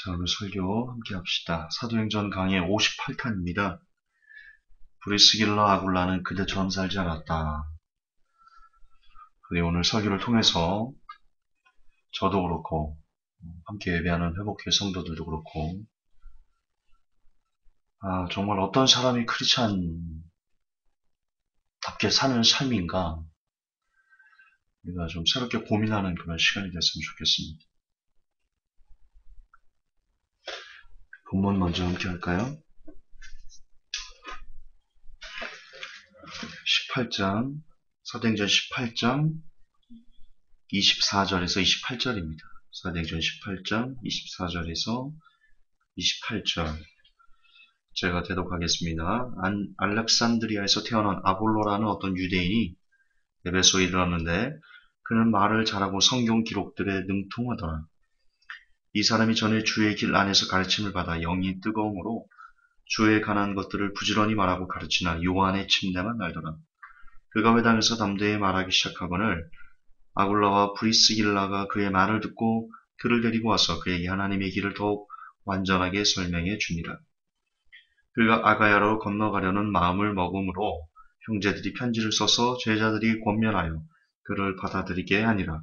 자, 오늘 설교 함께 합시다. 사도행전 강의 58탄입니다. 브리스길라 아굴라는 그대처럼 살지 않았다. 우리 오늘 설교를 통해서 저도 그렇고 함께 예배하는 회복회 성도들도 그렇고 정말 어떤 사람이 크리스찬답게 사는 삶인가 우리가 좀 새롭게 고민하는 그런 시간이 됐으면 좋겠습니다. 본문 먼저 함께 할까요? 18장, 사도행전 18장 24절에서 28절입니다. 사도행전 18장 24절에서 28절 제가 대독하겠습니다. 알렉산드리아에서 태어난 아볼로라는 어떤 유대인이 에베소에 이르렀는데 그는 말을 잘하고 성경 기록들에 능통하더라. 이 사람이 전에 주의 길 안에서 가르침을 받아 영이 뜨거움으로 주에 관한 것들을 부지런히 말하고 가르치나 요한의 침례만 알더라. 그가 회당에서 담대히 말하기 시작하거늘 아굴라와 브리스길라가 그의 말을 듣고 그를 데리고 와서 그에게 하나님의 길을 더욱 완전하게 설명해 주니라. 그가 아가야로 건너가려는 마음을 먹음으로 형제들이 편지를 써서 제자들이 권면하여 그를 받아들이게 하니라.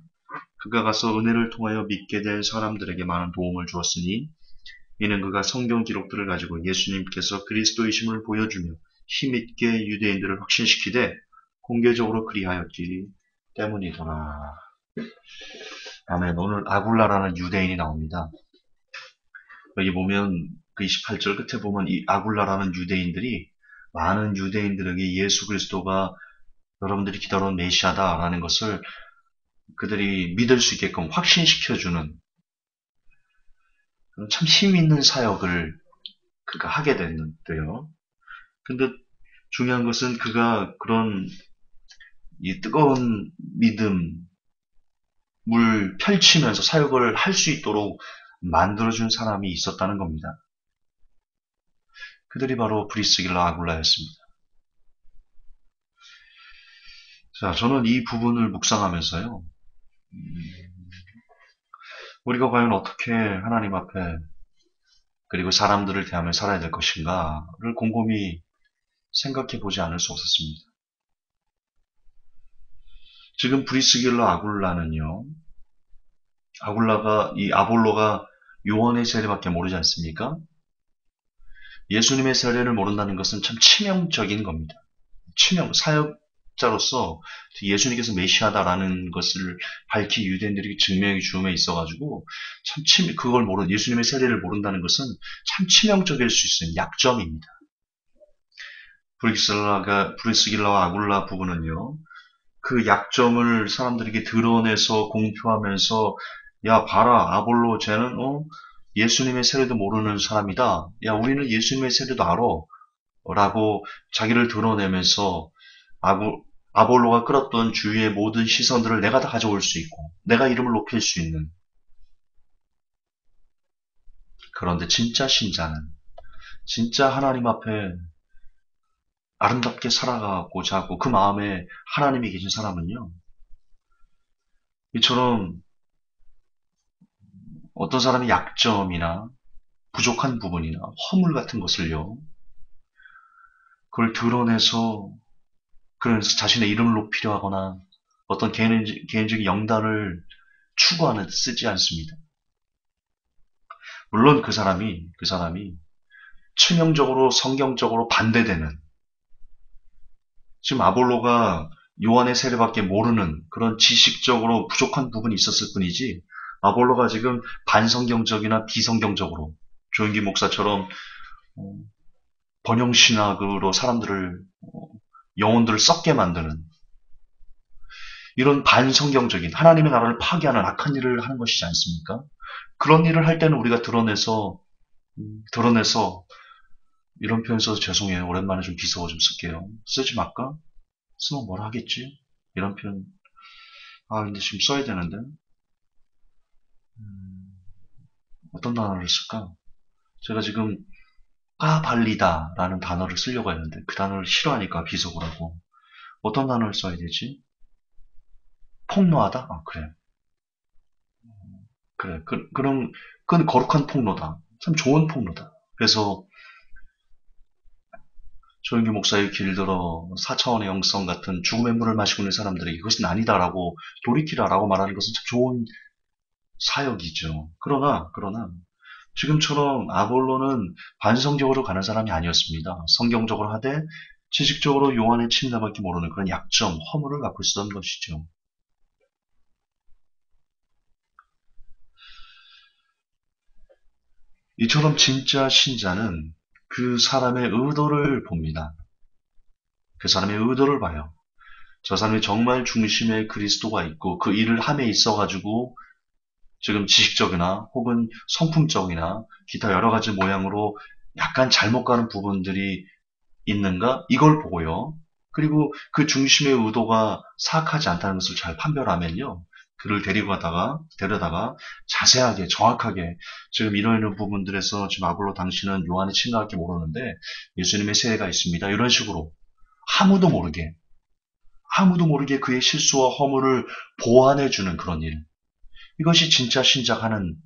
그가 가서 은혜를 통하여 믿게 된 사람들에게 많은 도움을 주었으니 이는 그가 성경 기록들을 가지고 예수님께서 그리스도이심을 보여주며 힘있게 유대인들을 확신시키되 공개적으로 그리하였기 때문이더라. 아멘. 오늘 아굴라라는 유대인이 나옵니다. 여기 보면 그 28절 끝에 보면 이 아굴라라는 유대인들이 많은 유대인들에게 예수 그리스도가 여러분들이 기다려온 메시아다라는 것을 그들이 믿을 수 있게끔 확신시켜주는 참 힘있는 사역을 그가 하게 됐는데요. 근데 중요한 것은 그가 그런 이 뜨거운 믿음을 펼치면서 사역을 할 수 있도록 만들어준 사람이 있었다는 겁니다. 그들이 바로 브리스길라 아굴라였습니다. 자, 저는 이 부분을 묵상하면서요. 우리가 과연 어떻게 하나님 앞에 그리고 사람들을 대하며 살아야 될 것인가를 곰곰이 생각해 보지 않을 수 없었습니다. 지금 브리스길라 아굴라는요. 이 아볼로가 요한의 세례밖에 모르지 않습니까? 예수님의 세례를 모른다는 것은 참 치명적인 겁니다. 사역자로서 예수님께서 메시아다라는 것을 밝히 유대인들이 증명해 주음에 있어가지고 그걸 예수님의 세례를 모른다는 것은 참 치명적일 수 있는 약점입니다. 브리스길라와 아굴라 부부는요, 그 약점을 사람들에게 드러내서 공표하면서 야 봐라 아볼로 쟤는 예수님의 세례도 모르는 사람이다. 야 우리는 예수님의 세례도 알아. 라고 자기를 드러내면서 아볼로가 끌었던 주위의 모든 시선들을 내가 다 가져올 수 있고 내가 이름을 높일 수 있는. 그런데 진짜 신자는 진짜 하나님 앞에 아름답게 살아가고자 하고 그 마음에 하나님이 계신 사람은요. 이처럼 어떤 사람의 약점이나 부족한 부분이나 허물 같은 것을요. 그걸 드러내서 그러면서 자신의 이름을 높이려 하거나 어떤 개인적인 영달을 추구하는 데 쓰지 않습니다. 물론 그 사람이 치명적으로 성경적으로 반대되는 지금 아볼로가 요한의 세례밖에 모르는 그런 지식적으로 부족한 부분이 있었을 뿐이지 아볼로가 지금 반성경적이나 비성경적으로 조영기 목사처럼 번영신학으로 사람들을 영혼들을 썩게 만드는 이런 반성경적인 하나님의 나라를 파괴하는 악한 일을 하는 것이지 않습니까? 그런 일을 할 때는 우리가 드러내서 이런 표현 써서 죄송해요. 오랜만에 좀 비속어 좀 쓸게요. 쓰지 말까? 쓰면 뭐라 하겠지? 이런 표현 근데 지금 써야 되는데 어떤 단어를 쓸까? 제가 지금 까발리다라는 단어를 쓰려고 했는데 그 단어를 싫어하니까 비속어라고 어떤 단어를 써야 되지? 폭로하다? 그래. 그런 그건 거룩한 폭로다. 참 좋은 폭로다. 그래서 조영기 목사의 길들어 4차원의 영성 같은 죽음의 물을 마시고 있는 사람들에게 이것은 아니다라고 돌이키라라고 말하는 것은 참 좋은 사역이죠. 그러나 지금처럼 아볼로는 반성적으로 가는 사람이 아니었습니다. 성경적으로 하되 지식적으로 요한의 침나밖에 모르는 그런 약점, 허물을 갖고 있었던 것이죠. 이처럼 진짜 신자는 그 사람의 의도를 봅니다. 그 사람의 의도를 봐요. 저 사람이 정말 중심에 그리스도가 있고 그 일을 함에 있어가지고 지금 지식적이나 혹은 성품적이나 기타 여러 가지 모양으로 약간 잘못 가는 부분들이 있는가? 이걸 보고요. 그리고 그 중심의 의도가 사악하지 않다는 것을 잘 판별하면요. 그를 데려다가 자세하게, 정확하게 지금 이런 부분들에서 지금 아볼로 당신은 요한의 친가밖에 모르는데 예수님의 세례가 있습니다. 이런 식으로 아무도 모르게 그의 실수와 허물을 보완해주는 그런 일. 이것이 진짜 신자가 하는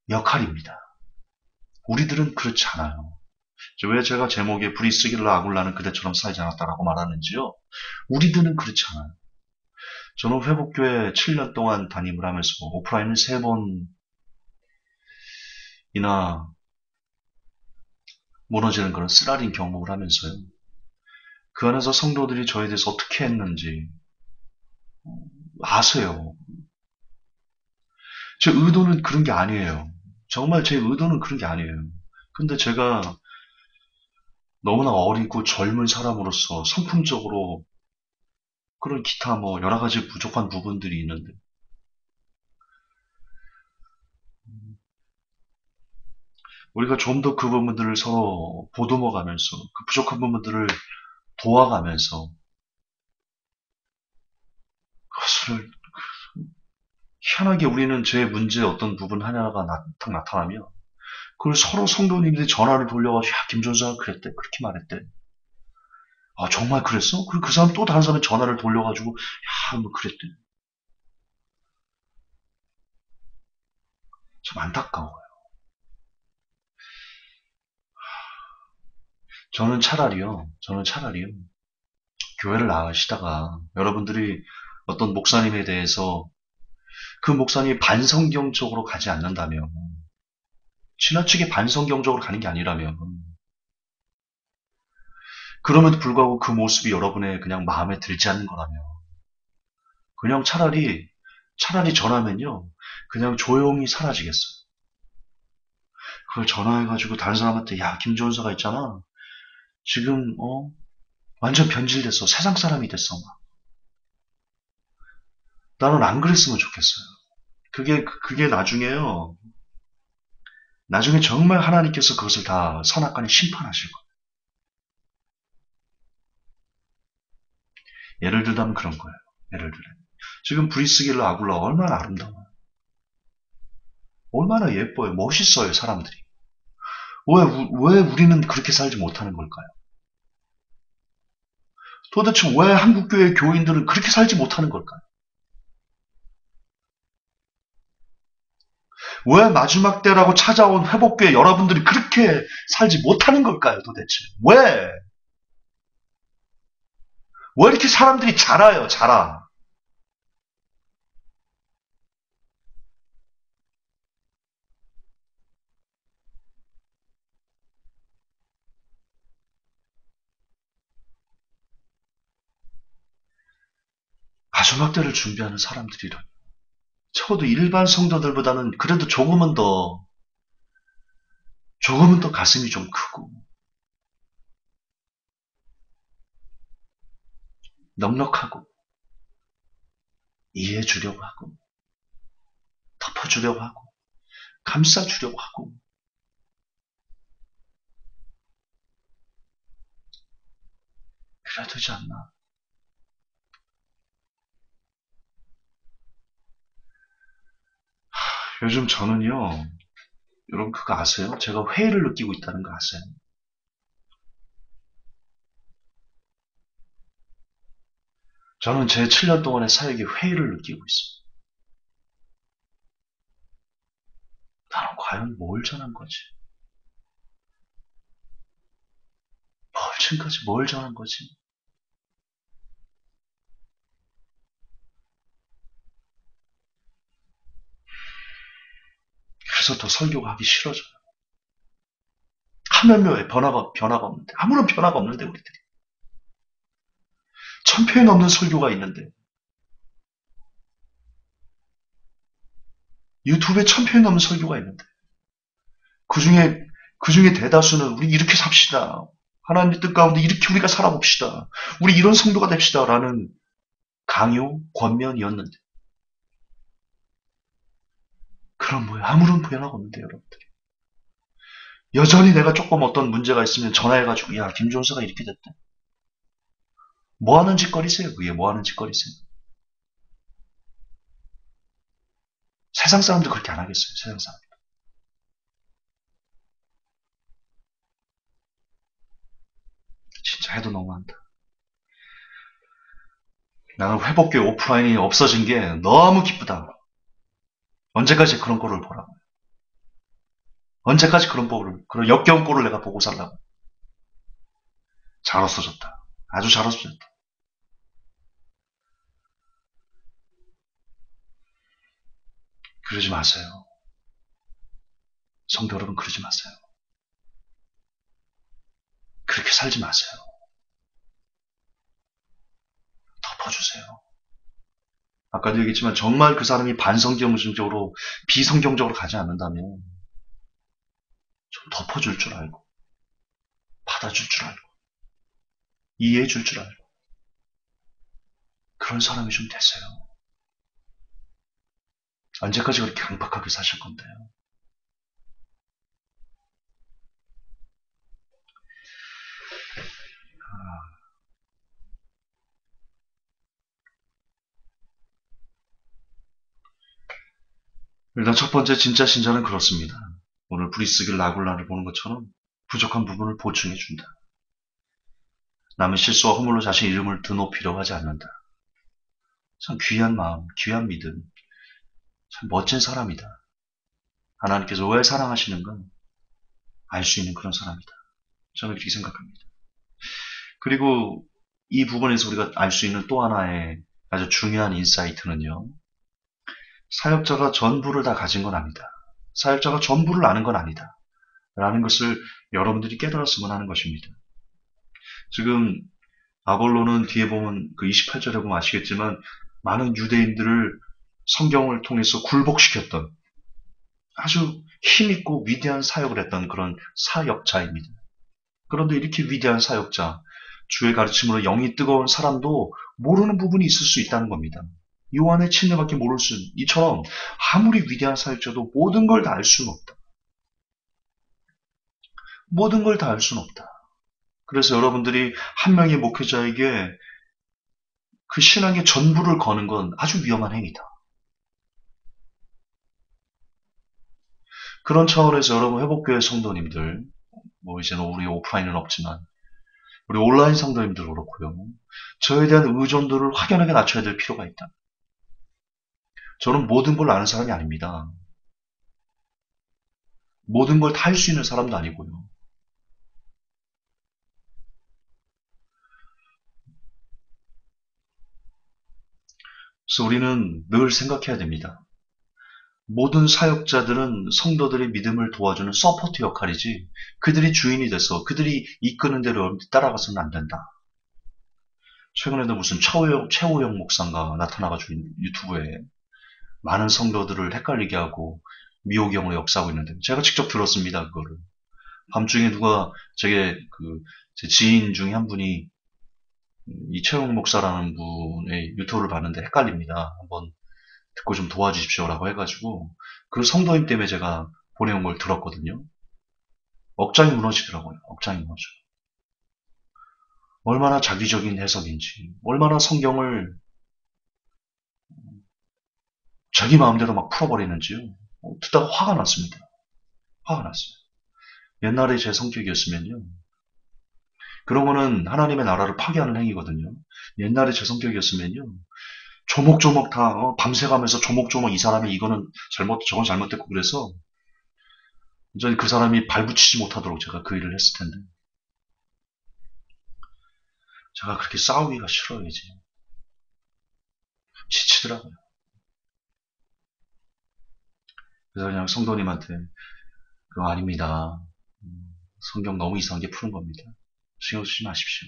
역할입니다. 우리들은 그렇지 않아요. 왜 제가 제목에 브리스길라 아굴라는 그대처럼 살지 않았다라고 말하는지요? 우리들은 그렇지 않아요. 저는 회복교회 7년 동안 담임을 하면서 오프라인을 3번이나 무너지는 그런 쓰라린 경험을 하면서요. 그 안에서 성도들이 저에 대해서 어떻게 했는지 아세요. 제 의도는 그런 게 아니에요. 정말 제 의도는 그런 게 아니에요. 근데 제가 너무나 어리고 젊은 사람으로서 성품적으로 그런 기타 뭐 여러 가지 부족한 부분들이 있는데 우리가 좀 더 그 부분들을 서로 보듬어 가면서 그 부족한 부분들을 도와가면서 그것을 희한하게 우리는 제 문제 어떤 부분 하나가 딱 나타나면 그걸 서로 성도님들이 전화를 돌려가지고 야 김전사가 그랬대 그렇게 말했대 아 정말 그랬어? 그리고 그 사람 또 다른 사람이 전화를 돌려가지고 야 뭐 그랬대 참 안타까워요. 저는 차라리요 교회를 나가시다가 여러분들이 어떤 목사님에 대해서 그 목사님이 반성경적으로 가지 않는다면 지나치게 반성경적으로 가는 게 아니라면 그럼에도 불구하고 그 모습이 여러분의 그냥 마음에 들지 않는 거라면 그냥 차라리 전하면요 그냥 조용히 사라지겠어요. 그걸 전화해가지고 다른 사람한테 야 김조은서가 있잖아 지금 완전 변질됐어 세상 사람이 됐어 막. 나는 안 그랬으면 좋겠어요. 그게 나중에 정말 하나님께서 그것을 다 선악간에 심판하실 거예요. 예를 들자면 그런 거예요. 예를 들어 지금 브리스길라 아굴라 얼마나 아름다워요. 얼마나 예뻐요. 멋있어요 사람들이. 왜 우리는 그렇게 살지 못하는 걸까요? 도대체 왜 한국교회 교인들은 그렇게 살지 못하는 걸까요? 왜 마지막 때라고 찾아온 회복교회 여러분들이 그렇게 살지 못하는 걸까요, 도대체? 왜? 왜 이렇게 사람들이 자라요, 자라? 마지막 때를 준비하는 사람들이라. 적어도 일반 성도들보다는 그래도 조금은 더 가슴이 좀 크고, 넉넉하고, 이해해 주려고 하고, 덮어주려고 하고, 감싸주려고 하고, 그래야 되지 않나. 요즘 저는요, 여러분 그거 아세요? 제가 회의를 느끼고 있다는 거 아세요? 저는 제 7년 동안의 사역에 회의를 느끼고 있어요. 과연 뭘 전한 거지? 지금까지 뭘 전한 거지? 그래서 더 설교가 하기 싫어져요. 하면 왜 변화가 없는데. 아무런 변화가 없는데, 우리들이. 1000편이 넘는 설교가 있는데. 유튜브에 1000편이 넘는 설교가 있는데. 그 중에 대다수는 우리 이렇게 삽시다. 하나님의 뜻 가운데 이렇게 우리가 살아봅시다. 우리 이런 성도가 됩시다. 라는 강요, 권면이었는데. 그럼 뭐야? 아무런 변화가 없는데, 여러분들. 여전히 내가 조금 어떤 문제가 있으면 전화해가지고, 야, 김종서가 이렇게 됐대. 뭐 하는 짓거리세요? 그게 뭐 하는 짓거리세요? 세상 사람도 그렇게 안 하겠어요, 세상 사람. 진짜 해도 너무한다. 나는 회복교회 오프라인이 없어진 게 너무 기쁘다. 언제까지 그런 꼴을 보라고. 언제까지 그런 역겨운 꼴을 내가 보고 살라고. 잘 없어졌다. 아주 잘 없어졌다. 그러지 마세요. 성도 여러분, 그러지 마세요. 그렇게 살지 마세요. 덮어주세요. 아까도 얘기했지만 정말 그 사람이 반성경적으로 비성경적으로 가지 않는다면 좀 덮어줄 줄 알고 받아줄 줄 알고 이해해 줄 줄 알고 그런 사람이 좀 되세요. 언제까지 그렇게 강박하게 사실 건데요. 일단 첫 번째 진짜 신자는 그렇습니다. 오늘 브리스길 라굴라를 보는 것처럼 부족한 부분을 보충해 준다. 남의 실수와 허물로 자신의 이름을 드높이려고 하지 않는다. 참 귀한 마음, 귀한 믿음, 참 멋진 사람이다. 하나님께서 왜 사랑하시는가 알 수 있는 그런 사람이다. 저는 그렇게 생각합니다. 그리고 이 부분에서 우리가 알 수 있는 또 하나의 아주 중요한 인사이트는요. 사역자가 전부를 다 가진 건 아니다. 사역자가 전부를 아는 건 아니다. 라는 것을 여러분들이 깨달았으면 하는 것입니다. 지금 아볼로는 뒤에 보면 그 28절에 보면 아시겠지만 많은 유대인들을 성경을 통해서 굴복시켰던 아주 힘있고 위대한 사역을 했던 그런 사역자입니다. 그런데 이렇게 위대한 사역자, 주의 가르침으로 영이 뜨거운 사람도 모르는 부분이 있을 수 있다는 겁니다. 요한의 침례밖에 모를 수, 이처럼 아무리 위대한 사역자도 모든 걸 다 알 수는 없다. 모든 걸 다 알 수는 없다. 그래서 여러분들이 한 명의 목회자에게 그 신앙의 전부를 거는 건 아주 위험한 행위다. 그런 차원에서 여러분 회복교회 성도님들, 뭐 이제는 우리 오프라인은 없지만 우리 온라인 성도님들 그렇고요. 저에 대한 의존도를 확연하게 낮춰야 될 필요가 있다. 저는 모든 걸 아는 사람이 아닙니다. 모든 걸 다 할 수 있는 사람도 아니고요. 그래서 우리는 늘 생각해야 됩니다. 모든 사역자들은 성도들의 믿음을 도와주는 서포트 역할이지 그들이 주인이 돼서 그들이 이끄는 대로 여러분들이 따라가서는 안 된다. 최근에도 무슨 최호영 목사가 나타나가지고 유튜브에 많은 성도들을 헷갈리게 하고 미호경으로 역사하고 있는데 제가 직접 들었습니다. 그거를. 밤중에 누가 제 지인 중에 한 분이 이 최호영 목사라는 분의 유튜브를 봤는데 헷갈립니다. 한번 듣고 좀 도와주십시오라고 해가지고 그 성도님 때문에 제가 보내온 걸 들었거든요. 억장이 무너지더라고요. 억장이 무너져. 얼마나 자기적인 해석인지, 얼마나 성경을 자기 마음대로 막 풀어버리는지요. 듣다가 화가 났습니다. 화가 났어요. 옛날에 제 성격이었으면요. 그런 거는 하나님의 나라를 파괴하는 행위거든요. 옛날에 제 성격이었으면요. 조목조목 다 밤새가면서 조목조목 이 사람이 이거는 잘못 저건 잘못됐고 그래서 완전히 그 사람이 발붙이지 못하도록 제가 그 일을 했을 텐데. 제가 그렇게 싸우기가 싫어요, 이제. 지치더라고요. 그래서 그냥 성도님한테, 그거 아닙니다. 성경 너무 이상하게 푸는 겁니다. 신경 쓰지 마십시오.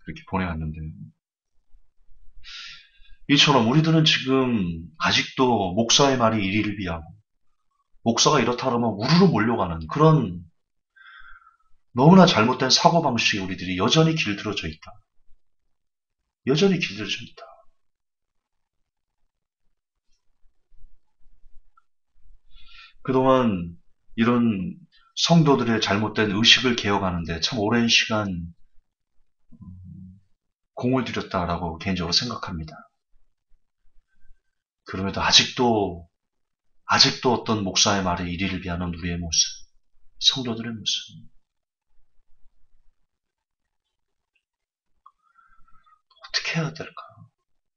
그렇게 보내왔는데. 이처럼 우리들은 지금 아직도 목사의 말이 이리를 비하고, 목사가 이렇다 그러면 우르르 몰려가는 그런 너무나 잘못된 사고방식에 우리들이 여전히 길들어져 있다. 여전히 길들어져 있다. 그동안 이런 성도들의 잘못된 의식을 개혁하는데 참 오랜 시간 공을 들였다라고 개인적으로 생각합니다. 그럼에도 아직도 어떤 목사의 말에 이리를 비하는 우리의 모습, 성도들의 모습. 어떻게 해야 될까?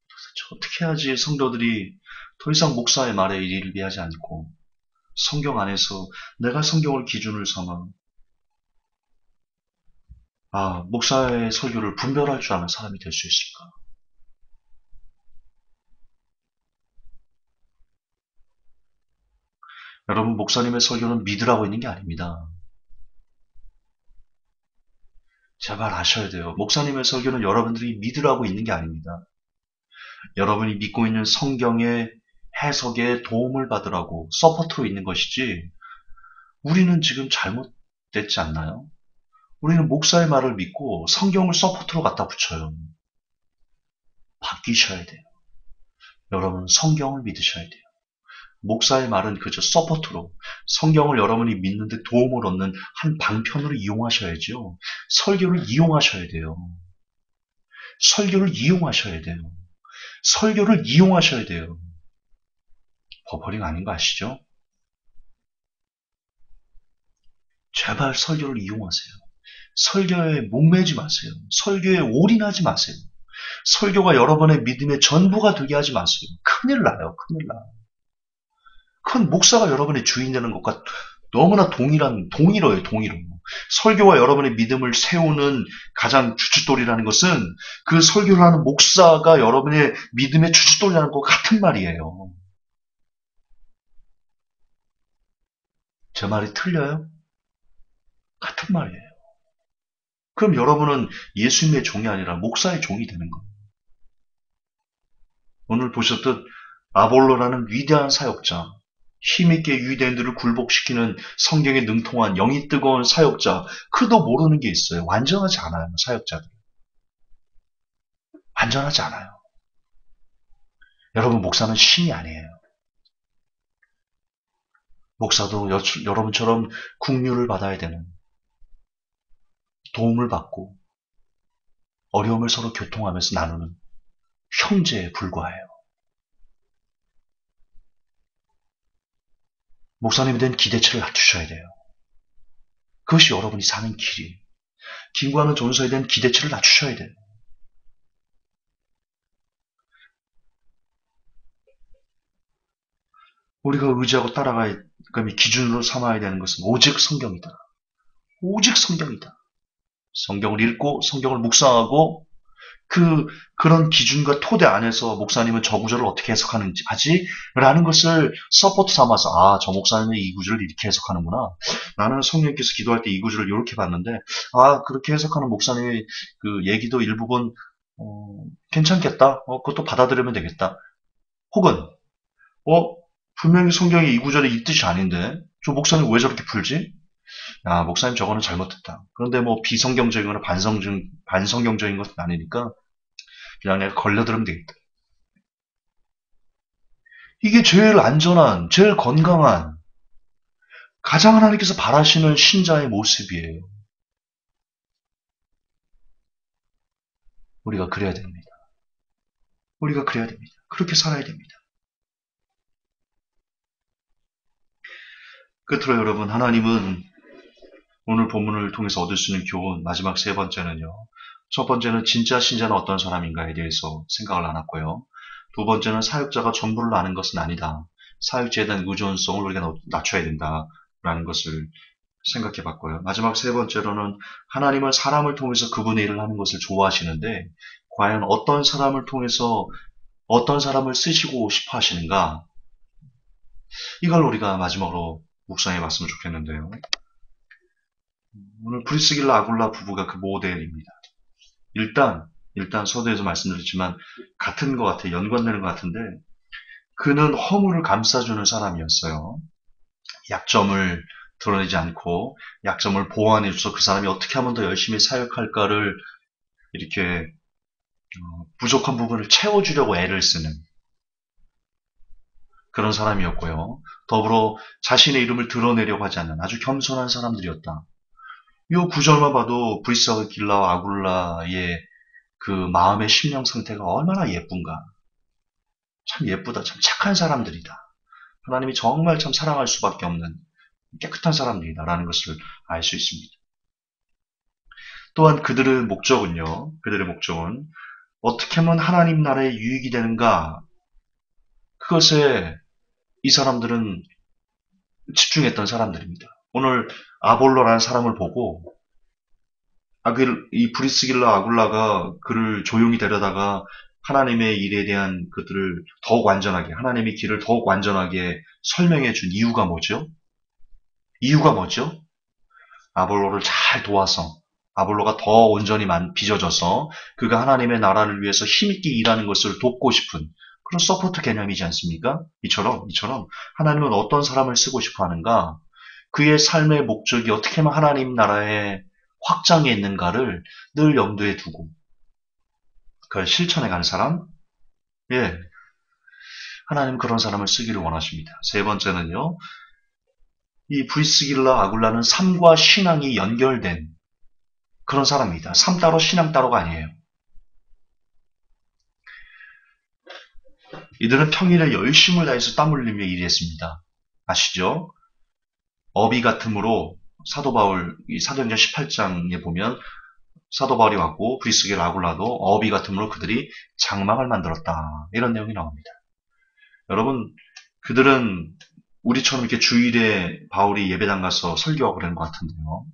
도대체 어떻게 해야지 성도들이 더 이상 목사의 말에 이리를 비하지 않고 성경 안에서 내가 성경을 기준을 삼아 목사의 설교를 분별할 줄 아는 사람이 될 수 있을까? 여러분, 목사님의 설교는 믿으라고 있는 게 아닙니다. 제발 아셔야 돼요. 목사님의 설교는 여러분들이 믿으라고 있는 게 아닙니다. 여러분이 믿고 있는 성경의 해석에 도움을 받으라고 서포트로 있는 것이지, 우리는 지금 잘못됐지 않나요? 우리는 목사의 말을 믿고 성경을 서포트로 갖다 붙여요. 바뀌셔야 돼요. 여러분, 성경을 믿으셔야 돼요. 목사의 말은 그저 서포트로 성경을 여러분이 믿는데 도움을 얻는 한 방편으로 이용하셔야죠. 설교를 이용하셔야 돼요. 설교를 이용하셔야 돼요. 설교를 이용하셔야 돼요. 버퍼링 아닌 거 아시죠? 제발 설교를 이용하세요. 설교에 목매지 마세요. 설교에 올인하지 마세요. 설교가 여러분의 믿음의 전부가 되게 하지 마세요. 큰일 나요. 큰일 나요. 큰 목사가 여러분의 주인 되는 것과 너무나 동일어요, 동일어. 설교와 여러분의 믿음을 세우는 가장 주춧돌이라는 것은 그 설교를 하는 목사가 여러분의 믿음의 주춧돌이라는 것 같은 말이에요. 제 말이 틀려요? 같은 말이에요. 그럼 여러분은 예수님의 종이 아니라 목사의 종이 되는 거예요. 오늘 보셨듯 아볼로라는 위대한 사역자, 힘있게 유대인들을 굴복시키는 성경에 능통한 영이 뜨거운 사역자, 그도 모르는 게 있어요. 완전하지 않아요, 사역자들. 완전하지 않아요. 여러분, 목사는 신이 아니에요. 목사도 여러분처럼 국류를 받아야 되는, 도움을 받고 어려움을 서로 교통하면서 나누는 형제에 불과해요. 목사님에 대한 기대치를 낮추셔야 돼요. 그것이 여러분이 사는 길이에요. 김구하는 전도사에 대한 기대치를 낮추셔야 돼요. 우리가 의지하고 따라가야, 기준으로 삼아야 되는 것은 오직 성경이다. 오직 성경이다. 성경을 읽고 성경을 묵상하고 그런 기준과 토대 안에서 목사님은 저 구절을 어떻게 해석하는지 라는 것을 서포트 삼아서 저 목사님은 이 구절을 이렇게 해석하는구나. 나는 성령님께서 기도할 때 이 구절을 이렇게 봤는데 그렇게 해석하는 목사님의 그 얘기도 일부분 괜찮겠다. 그것도 받아들이면 되겠다. 혹은 분명히 성경에 이 구절이 이 뜻이 아닌데 저 목사님 왜 저렇게 풀지? 목사님 저거는 잘못했다. 그런데 비성경적이거나 반성경적인 것은 아니니까 그냥 내가 걸려들으면 되겠다. 이게 제일 안전한, 제일 건강한, 가장 하나님께서 바라시는 신자의 모습이에요. 우리가 그래야 됩니다. 우리가 그래야 됩니다. 그렇게 살아야 됩니다. 끝으로 여러분, 하나님은 오늘 본문을 통해서 얻을 수 있는 교훈, 마지막 세 번째는요. 첫 번째는 진짜 신자는 어떤 사람인가에 대해서 생각을 나눴고요. 두 번째는 사역자가 전부를 아는 것은 아니다. 사역자에 대한 의존성을 우리가 낮춰야 된다. 라는 것을 생각해 봤고요. 마지막 세 번째로는 하나님은 사람을 통해서 그분의 일을 하는 것을 좋아하시는데 과연 어떤 사람을 통해서 어떤 사람을 쓰시고 싶어 하시는가? 이걸 우리가 마지막으로 묵상해 봤으면 좋겠는데요. 오늘 브리스길라 아굴라 부부가 그 모델입니다. 일단 서두에서 말씀드렸지만 같은 것 같아요. 연관되는 것 같은데 그는 허물을 감싸주는 사람이었어요. 약점을 드러내지 않고 약점을 보완해줘서 그 사람이 어떻게 하면 더 열심히 사역할까를 이렇게 부족한 부분을 채워주려고 애를 쓰는 그런 사람이었고요. 더불어 자신의 이름을 드러내려고 하지 않는 아주 겸손한 사람들이었다. 이 구절만 봐도 브리스길라와 아굴라의 그 마음의 심령 상태가 얼마나 예쁜가. 참 예쁘다. 참 착한 사람들이다. 하나님이 정말 참 사랑할 수밖에 없는 깨끗한 사람들이다라는 것을 알 수 있습니다. 또한 그들의 목적은 어떻게 하면 하나님 나라에 유익이 되는가? 그것에 이 사람들은 집중했던 사람들입니다. 오늘 아볼로라는 사람을 보고 이 브리스길라 아굴라가 그를 조용히 데려다가 하나님의 일에 대한 것들을 더욱 완전하게, 하나님의 길을 더욱 완전하게 설명해 준 이유가 뭐죠? 아볼로를 잘 도와서, 아볼로가 더 온전히 빚어져서 그가 하나님의 나라를 위해서 힘있게 일하는 것을 돕고 싶은 그런 서포트 개념이지 않습니까? 이처럼 하나님은 어떤 사람을 쓰고 싶어 하는가? 그의 삶의 목적이 어떻게 하면 하나님 나라의 확장에 있는가를 늘 염두에 두고 그걸 실천해 가는 사람? 예. 하나님 그런 사람을 쓰기를 원하십니다. 세 번째는요. 이 브리스길라 아굴라는 삶과 신앙이 연결된 그런 사람입니다. 삶 따로 신앙 따로가 아니에요. 이들은 평일에 열심을 다해서 땀 흘리며 일했습니다. 아시죠? 어비 같음으로 사도 바울 사도행전 18장에 보면 사도 바울이 왔고 브리스길라 아굴라도 어비 같음으로 그들이 장막을 만들었다. 이런 내용이 나옵니다. 여러분 그들은 우리처럼 이렇게 주일에 바울이 예배당 가서 설교하고 그러는 것 같은데요.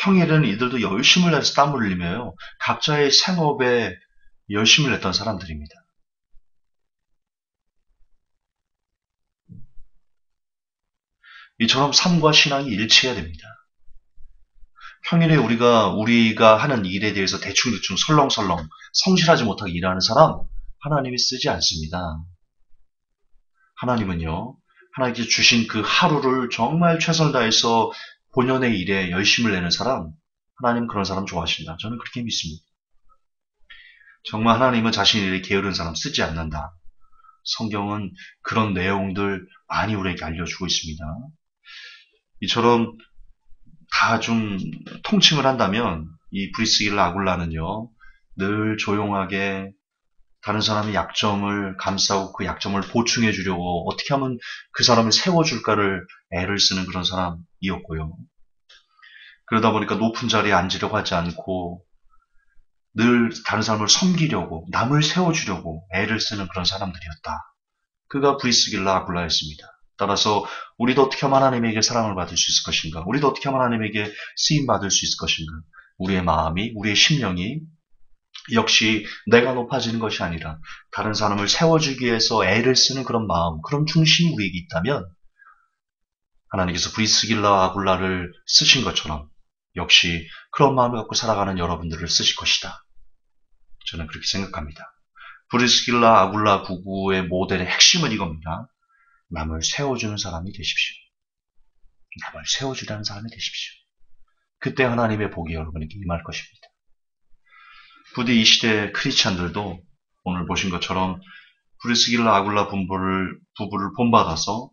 평일에는 이들도 열심을 내서 땀을 흘리며요. 각자의 생업에 열심을 냈던 사람들입니다. 이처럼 삶과 신앙이 일치해야 됩니다. 평일에 우리가 하는 일에 대해서 대충 설렁설렁 성실하지 못하게 일하는 사람 하나님이 쓰지 않습니다. 하나님은요. 하나님께 주신 그 하루를 정말 최선을 다해서 본연의 일에 열심을 내는 사람 하나님 그런 사람 좋아하신다. 저는 그렇게 믿습니다. 정말 하나님은 자신의 일에 게으른 사람 쓰지 않는다. 성경은 그런 내용들 많이 우리에게 알려주고 있습니다. 이처럼 다 좀 통칭을 한다면 이 브리스길라 아굴라는요. 늘 조용하게 다른 사람의 약점을 감싸고 그 약점을 보충해 주려고 어떻게 하면 그 사람을 세워줄까를 애를 쓰는 그런 사람이었고요. 그러다 보니까 높은 자리에 앉으려고 하지 않고 늘 다른 사람을 섬기려고 남을 세워주려고 애를 쓰는 그런 사람들이었다. 그가 브리스길라 아굴라였습니다. 따라서 우리도 어떻게 하면 하나님에게 사랑을 받을 수 있을 것인가? 우리도 어떻게 하면 하나님에게 쓰임 받을 수 있을 것인가? 우리의 마음이, 우리의 심령이 역시 내가 높아지는 것이 아니라 다른 사람을 세워주기 위해서 애를 쓰는 그런 마음, 그런 중심이 우리에게 있다면 하나님께서 브리스길라 아굴라를 쓰신 것처럼 역시 그런 마음을 갖고 살아가는 여러분들을 쓰실 것이다. 저는 그렇게 생각합니다. 브리스길라 아굴라 부부의 모델의 핵심은 이겁니다. 남을 세워주는 사람이 되십시오. 남을 세워주려는 사람이 되십시오. 그때 하나님의 복이 여러분에게 임할 것입니다. 부디 이 시대 크리스찬들도 오늘 보신 것처럼 브리스길라 아굴라 부부를 본받아서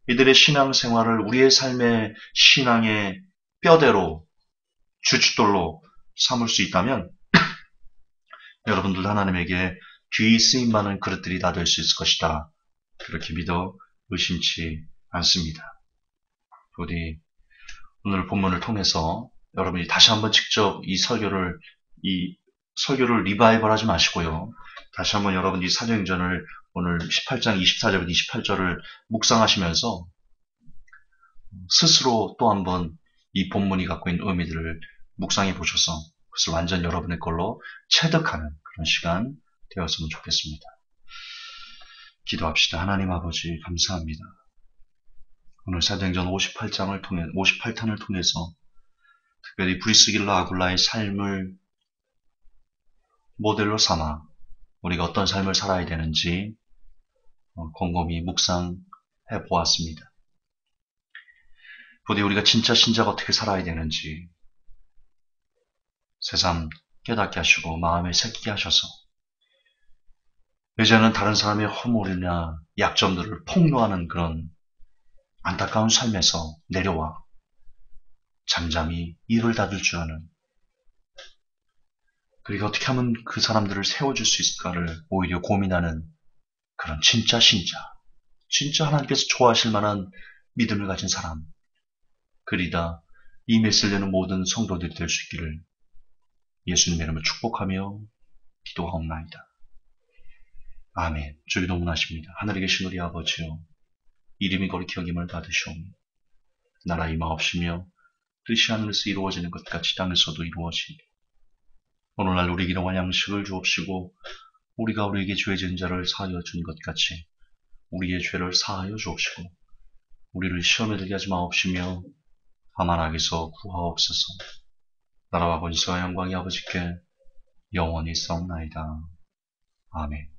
이들의 신앙생활을 우리의 삶의 신앙의 뼈대로 주춧돌로 삼을 수 있다면 여러분들도 하나님에게 귀히 쓰임받는 그릇들이 다 될 수 있을 것이다. 그렇게 믿어 의심치 않습니다. 부디 오늘 본문을 통해서 여러분이 다시 한번 직접 이 설교를 리바이벌 하지 마시고요. 다시 한번 여러분이 사도행전을 오늘 18장 24절부터 28절을 묵상하시면서 스스로 또 한번 이 본문이 갖고 있는 의미들을 묵상해 보셔서 그것을 완전 여러분의 걸로 체득하는 그런 시간 되었으면 좋겠습니다. 기도합시다. 하나님 아버지 감사합니다. 오늘 사도행전 58탄을 통해서 특별히 브리스길라 아굴라의 삶을 모델로 삼아 우리가 어떤 삶을 살아야 되는지 곰곰이 묵상해 보았습니다. 부디 우리가 진짜 신자가 어떻게 살아야 되는지 새삼 깨닫게 하시고 마음에 새기게 하셔서 이제는 다른 사람의 허물이나 약점들을 폭로하는 그런 안타까운 삶에서 내려와 잠잠히 입을 닫을 줄 아는, 그리고 어떻게 하면 그 사람들을 세워줄 수 있을까를 오히려 고민하는 그런 진짜 신자, 진짜 하나님께서 좋아하실 만한 믿음을 가진 사람, 그리다 이 메시지는 모든 성도들이 될 수 있기를 예수님의 이름으로 축복하며 기도하옵나이다. 아멘. 주기 동문하십니다. 하늘에 계신 우리 아버지여, 이름이 거룩히 여김을 받으시오며 나라 임하옵시며 뜻이 하늘에서 이루어지는 것 같이 땅에서도 이루어지리. 오늘날 우리에게 일용할 양식을 주옵시고 우리가 우리에게 죄 지은 자를 사하여 준 것 같이 우리의 죄를 사하여 주옵시고 우리를 시험에 들게 하지 마옵시며 다만 악에서 구하옵소서. 나라와 권세와 영광이 아버지께 영원히 있사옵나이다. 아멘.